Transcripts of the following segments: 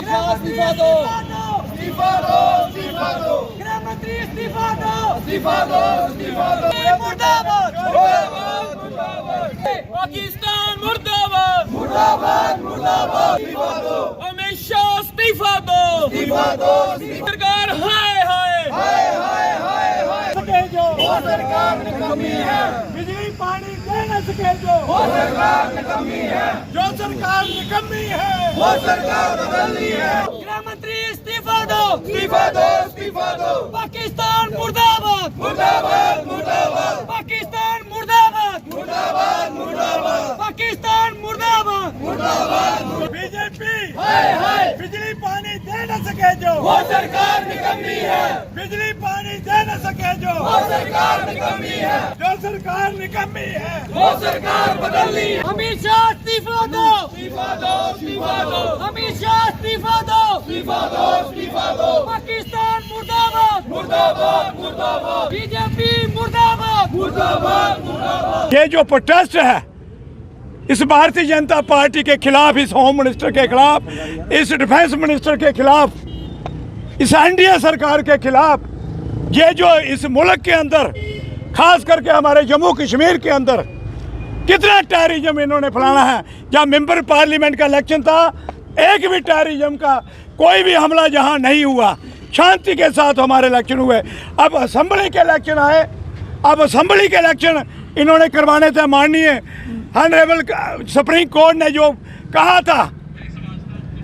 इस्तीफा दो, इस्तीफा दो, इस्तीफा दो, गृह मंत्री इस्तीफा दो, इस्तीफा दो, इस्तीफा दो, मुर्दाबाद, मुर्दाबाद, मुर्दाबाद, पाकिस्तान मुर्दाबाद, मुर्दाबाद, मुर्दाबाद, इस्तीफा दो, अमित शाह इस्तीफा दो, इस्तीफा दो, सरकार हाय हाय हाय हाय हाय हाय, जो वो सरकार निकम्मी है, बिजली पानी दे न सके जो वो सरकार निकम्मी है, जो सरकार निकम्मी है, वो सरकार बदलनी है, गृह मंत्री इस्तीफा दो, इस्तीफा दो, इस्तीफा दो, पाकिस्तान मुर्दाबाद, मुर्दाबाद, मुर्दाबाद, पाकिस्तान मुर्दाबाद, मुर्दाबाद, मुर्दाबाद, पाकिस्तान मुर्दाबाद, मुर्दाबाद, बीजेपी हाय हाय, बिजली पानी दे न सके जो वो सरकार निकम्मी है, बिजली पानी दे न सके जो वो सरकार निकम्मी है, जो सरकार निकम्मी है, वो सरकार बदलनी है, अमित शाह इस्तीफा दो, इस्तीफा दो, इस्तीफा दो, अमित शाह इस्तीफा दो, इस्तीफा दो, इस्तीफा दो, पाकिस्तान मुर्दाबाद, मुर्दाबाद, मुर्दाबाद, बीजेपी मुर्दाबाद, मुर्दाबाद, मुर्दाबाद। ये जो प्रोटेस्ट है इस भारतीय जनता पार्टी के खिलाफ, इस होम मिनिस्टर के खिलाफ, इस डिफेंस मिनिस्टर के खिलाफ, इस एनडीए सरकार के खिलाफ, ये जो इस मुल्क के अंदर खास करके हमारे जम्मू कश्मीर के अंदर कितना टेररिज्म इन्होंने फैलाना है। जहाँ मेंबर पार्लियामेंट का इलेक्शन था, एक भी टेररिज्म का कोई भी हमला जहाँ नहीं हुआ, शांति के साथ हमारे इलेक्शन हुए। अब असेंबली के इलेक्शन आए, अब असेंबली के इलेक्शन इन्होंने करवाने थे। माननीय ऑनरेबल सुप्रीम कोर्ट ने जो कहा था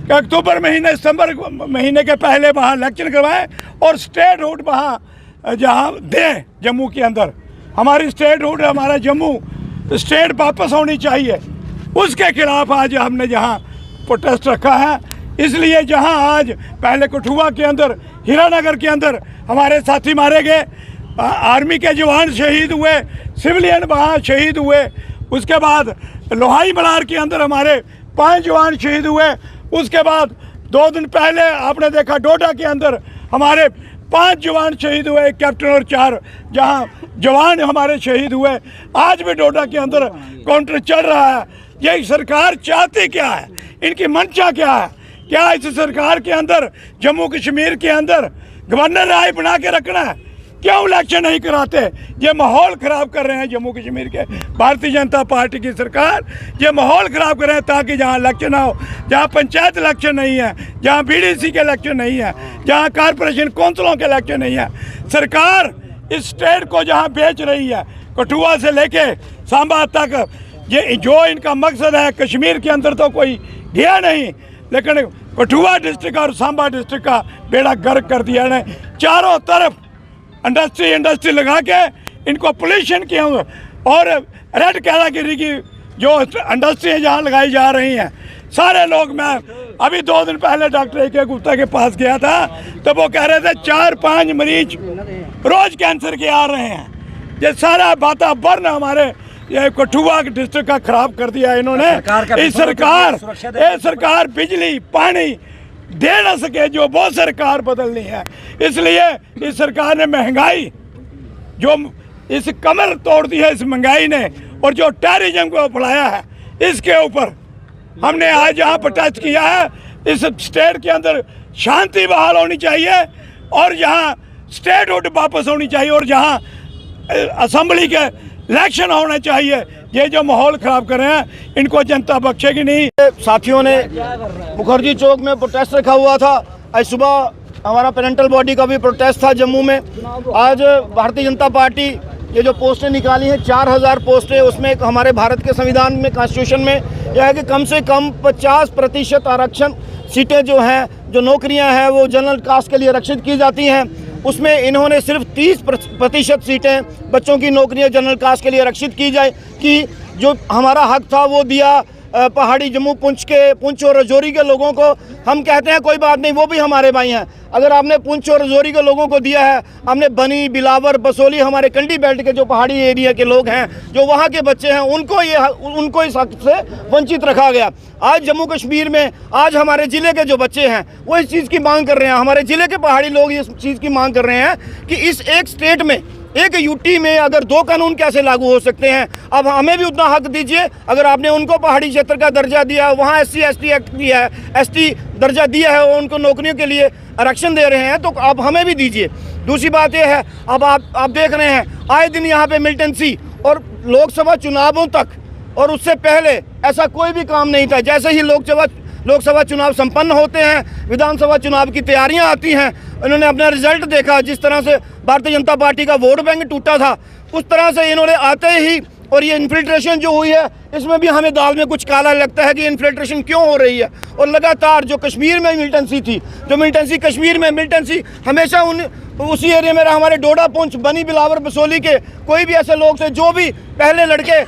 कि अक्टूबर महीने, सितंबर महीने के पहले वहाँ इलेक्शन करवाएं और स्टेट रूट वहाँ जहाँ दें, जम्मू के अंदर हमारी स्टेट रूट, हमारा जम्मू स्टेट वापस होनी चाहिए, उसके खिलाफ आज हमने जहाँ प्रोटेस्ट रखा है। इसलिए जहाँ आज पहले कठुआ के अंदर, हीरानगर के अंदर हमारे साथी मारे गए, आर्मी के जवान शहीद हुए, सिविलियन वहाँ शहीद हुए, उसके बाद लोहाई बलार के अंदर हमारे 5 जवान शहीद हुए, उसके बाद 2 दिन पहले आपने देखा डोडा के अंदर हमारे 5 जवान शहीद हुए, कैप्टन और 4 जहां जवान हमारे शहीद हुए। आज भी डोडा के अंदर काउंटर चल रहा है। ये सरकार चाहती क्या है, इनकी मंशा क्या है? क्या इस सरकार के अंदर जम्मू कश्मीर के अंदर गवर्नर राय बना के रखना है? क्यों इलेक्शन नहीं कराते? ये माहौल ख़राब कर रहे हैं जम्मू कश्मीर के भारतीय जनता पार्टी की सरकार, ये माहौल ख़राब कर रहे हैं ताकि जहाँ इलेक्शन ना हो, जहाँ पंचायत इलेक्शन नहीं है, जहाँ बीडीसी के इलेक्शन नहीं है, जहाँ कॉरपोरेशन काउंसिलों के इलेक्शन नहीं है। सरकार इस स्टेट को जहाँ बेच रही है, कठुआ से लेके सांबा तक, ये जो इनका मकसद है, कश्मीर के अंदर तो कोई गया नहीं, लेकिन कठुआ डिस्ट्रिक्ट और सांबा डिस्ट्रिक्ट का बेड़ा गर्क कर दिया है। चारों तरफ इंडस्ट्री लगा के इनको पोल्यूशन किया और रेड कैटेगरी की जो इंडस्ट्री जहाँ लगाई जा रही हैं, सारे लोग, मैं अभी 2 दिन पहले डॉक्टर ए.के. गुप्ता के पास गया था तो वो कह रहे थे 4-5 मरीज रोज कैंसर के आ रहे हैं। ये सारा वातावरण हमारे ये कठुआ डिस्ट्रिक्ट का खराब कर दिया इन्होंने। इस सरकार बिजली पानी दे ना सके जो वो सरकार बदलनी है। इसलिए इस सरकार ने महंगाई, जो इस कमर तोड़ दी है इस महंगाई ने, और जो टेररिज्म को फैलाया है, इसके ऊपर हमने आज यहाँ प्रोटेस्ट किया है। इस स्टेट के अंदर शांति बहाल होनी चाहिए और यहाँ स्टेट हुड वापस होनी चाहिए और जहाँ असेंबली के इलेक्शन होना चाहिए। ये जो माहौल खराब कर रहे हैं, इनको जनता बख्शेगी नहीं। साथियों ने मुखर्जी चौक में प्रोटेस्ट रखा हुआ था। आज सुबह हमारा पेरेंटल बॉडी का भी प्रोटेस्ट था जम्मू में। आज भारतीय जनता पार्टी ये जो पोस्टें निकाली हैं, 4000 पोस्टें, उसमें हमारे भारत के संविधान में, कॉन्स्टिट्यूशन में यह है कि कम से कम 50% आरक्षण सीटें जो हैं, जो नौकरियां हैं, वो जनरल कास्ट के लिए आरक्षित की जाती हैं। उसमें इन्होंने सिर्फ 30% सीटें बच्चों की नौकरियां जनरल कास्ट के लिए आरक्षित की जाए, कि जो हमारा हक था वो दिया पहाड़ी जम्मू पुंछ और राजौरी के लोगों को। हम कहते हैं कोई बात नहीं, वो भी हमारे भाई हैं। अगर आपने पुंछ और राजौरी के लोगों को दिया है, हमने बनी, बिलावर, बसोली, हमारे कंडी बेल्ट के जो पहाड़ी एरिया के लोग हैं, जो वहाँ के बच्चे हैं, उनको इस हक से वंचित रखा गया। आज जम्मू कश्मीर में, आज हमारे ज़िले के जो बच्चे हैं वो इस चीज़ की मांग कर रहे हैं, हमारे ज़िले के पहाड़ी लोग इस चीज़ की मांग कर रहे हैं कि इस एक स्टेट में एक यूटी में अगर 2 कानून कैसे लागू हो सकते हैं? अब हमें भी उतना हक दीजिए। अगर आपने उनको पहाड़ी क्षेत्र का दर्जा दिया है, वहाँ SC ST एक्ट दिया है, ST दर्जा दिया है और उनको नौकरियों के लिए आरक्षण दे रहे हैं, तो आप हमें भी दीजिए। दूसरी बात यह है, अब आप देख रहे हैं आए दिन यहाँ पे मिलिटेंसी, और लोकसभा चुनावों तक और उससे पहले ऐसा कोई भी काम नहीं था। जैसे ही लोकसभा चुनाव संपन्न होते हैं, विधानसभा चुनाव की तैयारियां आती हैं, इन्होंने अपना रिजल्ट देखा, जिस तरह से भारतीय जनता पार्टी का वोट बैंक टूटा था, उस तरह से इन्होंने आते ही, और ये इन्फिल्ट्रेशन जो हुई है, इसमें भी हमें दाल में कुछ काला लगता है कि इन्फिल्ट्रेशन क्यों हो रही है। और लगातार जो कश्मीर में मिलिटेंसी थी, जो मिलिटेंसी कश्मीर में मिलिटेंसी हमेशा उसी एरिया में रहा। हमारे डोडा, पुंछ, बनी, बिलावर, बसोली के कोई भी ऐसे लोग थे जो भी पहले लड़के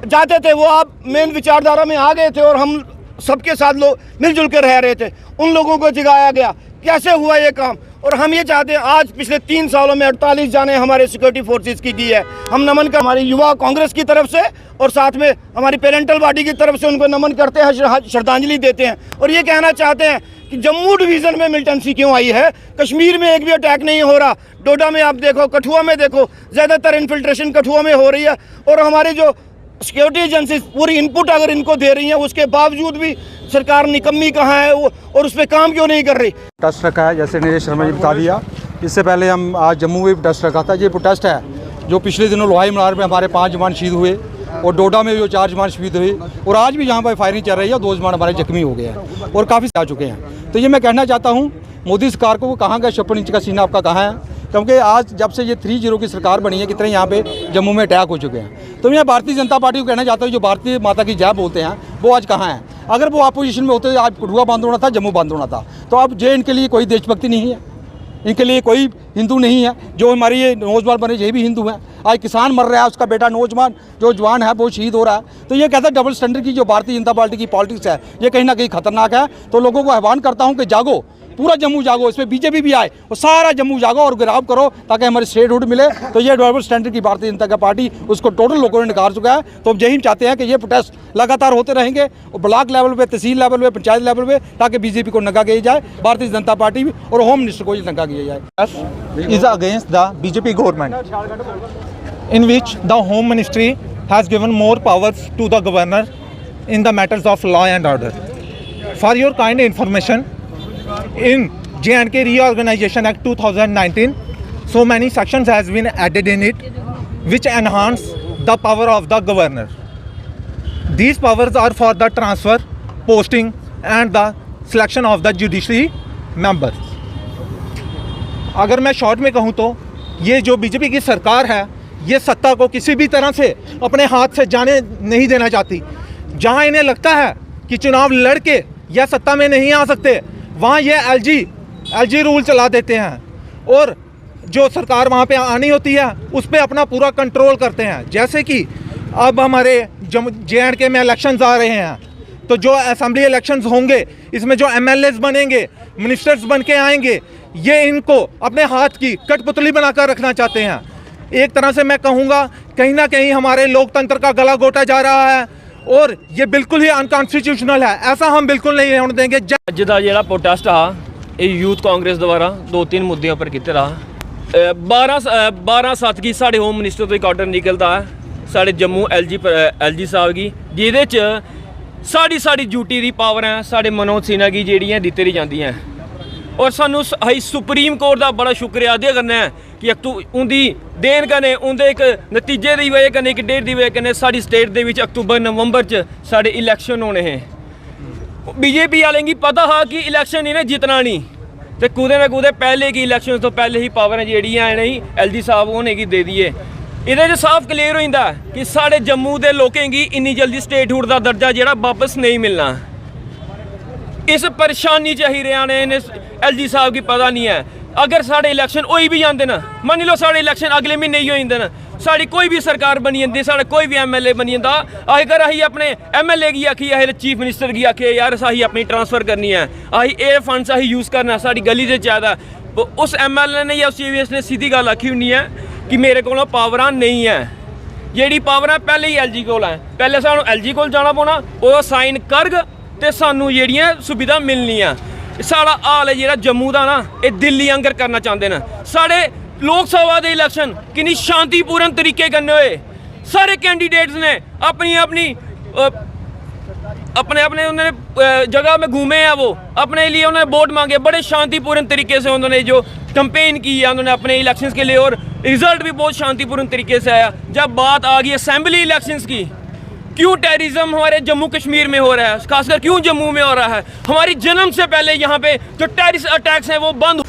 जाते थे, वो आप मेन विचारधारा में आ गए थे और हम सबके साथ लोग मिलजुल कर रह रहे थे। उन लोगों को जगाया गया। कैसे हुआ ये काम? और हम ये चाहते हैं, आज पिछले 3 सालों में 48 जाने हमारे सिक्योरिटी फोर्सेस की है। हम नमन कर हमारी युवा कांग्रेस की तरफ से और साथ में हमारी पेरेंटल बॉडी की तरफ से उनको नमन करते हैं, श्रद्धांजलि देते हैं। और ये कहना चाहते हैं कि जम्मू डिवीज़न में मिलिटेंसी क्यों आई है? कश्मीर में एक भी अटैक नहीं हो रहा। डोडा में आप देखो, कठुआ में देखो, ज़्यादातर इन्फिल्ट्रेशन कठुआ में हो रही है। और हमारे जो सिक्योरिटी एजेंसीज पूरी इनपुट अगर इनको दे रही हैं, उसके बावजूद भी सरकार निकम्मी कहाँ है वो, और उस पर काम क्यों नहीं कर रही? प्रोटेस्ट रखा है, जैसे नीरज शर्मा जी बता दिया। इससे पहले हम आज जम्मू में भी प्रोटेस्ट रखा था। ये प्रोटेस्ट है जो पिछले दिनों लोहाई मनार में हमारे 5 जवान शहीद हुए, और डोडा में भी 4 जवान शहीद हुए, और आज भी यहाँ पर फायरिंग चल रही है। 2 जवान हमारे जख्मी हो गए हैं और काफ़ी आ चुके हैं। तो ये मैं कहना चाहता हूँ मोदी सरकार को, कहाँ गया 56 इंच का सीना आपका कहाँ है? क्योंकि आज जब से ये 3-0 की सरकार बनी है, कितने यहाँ पे जम्मू में अटैक हो चुके हैं। तो मैं भारतीय जनता पार्टी को कहना चाहता हूँ, जो भारतीय माता की जय बोलते हैं, वो आज कहाँ हैं? अगर वो अपोजिशन में होते, आज कठुआ बंद होना था, जम्मू बंद होना था। तो अब ये इनके लिए कोई देशभक्ति नहीं है, इनके लिए कोई हिंदू नहीं है। जो हमारी ये नौजवान बने, ये भी हिंदू हैं। आज किसान मर रहा है, उसका बेटा नौजवान जो जवान है वो शहीद हो रहा है। तो ये कहता है डबल स्टैंडर्ड की जो भारतीय जनता पार्टी की पॉलिटिक्स है, ये कहीं ना कहीं खतरनाक है। तो लोगों को आह्वान करता हूँ कि जागो, पूरा जम्मू जागो, इसमें बीजेपी भी आए और सारा जम्मू जागो और गिराव करो, ताकि हमारे स्टेटहुड मिले। तो ये डबल स्टैंडर्ड की भारतीय जनता पार्टी, उसको टोटल लोगों ने नकार चुका है। तो हम यही चाहते हैं कि ये प्रोटेस्ट लगातार होते रहेंगे, और ब्लॉक लेवल पे, तहसील लेवल पे, पंचायत लेवल पे, ताकि बीजेपी को नंगा किया जाए, भारतीय जनता पार्टी और होम मिनिस्टर को नंगा किया जाए। is against the BJP government, in which the Home Ministry has given more powers to the governor in the matters of law and order. For your kind information, in J&K Reorganization Act 2019, so many sections has been added in it, which enhance the power of the governor. These powers are for the transfer, posting, and the selection of the judiciary members. अगर मैं short में कहूँ तो ये जो BJP की सरकार है, ये सत्ता को किसी भी तरह से अपने हाथ से जाने नहीं देना चाहती। जहाँ इन्हें लगता है कि चुनाव लड़के या सत्ता में नहीं आ सकते, वहाँ ये एलजी रूल चला देते हैं, और जो सरकार वहाँ पे आनी होती है उस पर अपना पूरा कंट्रोल करते हैं। जैसे कि अब हमारे J&K में इलेक्शंस आ रहे हैं, तो जो असेंबली इलेक्शंस होंगे, इसमें जो MLAs बनेंगे, मिनिस्टर्स बन के आएंगे, ये इनको अपने हाथ की कठपुतली बनाकर रखना चाहते हैं। एक तरह से मैं कहूँगा, कहीं ना कहीं हमारे लोकतंत्र का गला घोटा जा रहा है, और ये बिल्कुल ही अनकॉन्स्टिट्यूशनल है। ऐसा हम बिल्कुल नहीं होने देंगे। ਅੱਜ ਦਾ ਜਿਹੜਾ ਪ੍ਰੋਟੈਸਟ ਆ, ਇਹ ਯੂਥ ਕਾਂਗਰਸ ਦੁਆਰਾ 2-3 ਮੁੱਦਿਆਂ ਉੱਪਰ ਕੀਤੇ ਰਹਾ। 12/7 की ਸਾਡੇ ਹੋਮ ਮਿਨਿਸਟਰ ਤੋਂ ਇੱਕ ਆਰਡਰ ਨਿਕਲਦਾ ਹੈ, ਸਾਡੇ ਜੰਮੂ LG ਸਾਹਿਬ ਕੀ, ਜਿਹਦੇ 'ਚ ਸਾਡੀ ਡਿਊਟੀ ਦੀ ਪਾਵਰ ਹੈ ਸਾਡੇ ਮਨੋਜ ਸਿਨਹਾ ਕੀ ਜਿਹੜੀਆਂ ਦਿੱਤੀ ਰਹੀ ਜਾਂਦੀਆਂ। और सानू हाई सुप्रीम कोर्ट का बड़ा शुक्रिया अदा करना है कि उनकी देन कन्नै उनके एक नतीजे की वजह कन्नै, एक डेट की वजह कन्नै साड़ी स्टेट के अक्तूबर-नवंबर च साढ़े इलैक्शन होने हैं। बीजेपी वाले की पता हा कि इलैक्शन इन्हें जितना नहीं, तो कुदे ना कुदे पहले की इलैक्शन तो पहले ही पावर जिहड़ियां इन्हें LG साहब होने की दे दिए। ये साफ क्लीयर हो जाता है कि साढ़े जम्मू के लोगों की इन्नी जल्दी स्टेटहुड का दर्जा जिहड़ा वापस नहीं मिलना। इस परेशानी च ही रहा ने LG साहब की पता नहीं है। अगर साढ़े इलैक्शन हो भी जाते ना, मान लो साढ़े इलैक्शन अगले महीने ही हो जाते ना, साड़ी कोई भी सरकार बनी जाती, साढ़ा कोई भी MLA बनी जाता, अगर अं अपने MLA की आखिए, अं चीफ मिनिस्टर की आखिए यार अं अपनी ट्रांसफर करनी है, ये फंड्स अं यूज़ करना साड़ी गली से चाहिए, उस MLA ने या उस CVS ने सीधी गल आखी होनी है कि मेरे को पावर नहीं है। जी पावर पहले ही LG को है, पहले सानू LG को जाना पौना, वो साइन करग तो सानू जिहड़ियां सुविधा मिलनियां। साड़ा हाल है जिहड़ा जम्मू का ना, ये दिल्ली आंगर करना चाहते हैं। साढ़े लोकसभा के इलेक्शन कितनी शांतिपूर्ण तरीके करने हुए सारे कैंडिडेट्स ने अपनी अपनी अपने अपने उन्होंने जगह में घूमे हैं, वो अपने लिए उन्होंने वोट मांगे, बड़े शांतिपूर्ण तरीके से उन्होंने जो कैंपेन की है उन्होंने अपने इलेक्शंस के लिए, और रिजल्ट भी बहुत शांतिपूर्ण तरीके से आया। जब बात आ गई असेंबली इलेक्शंस की, क्यों टेररिज्म हमारे जम्मू कश्मीर में हो रहा है, खासकर क्यों जम्मू में हो रहा है? हमारी जन्म से पहले यहाँ पे जो टेररिस्ट अटैक्स हैं वो बंद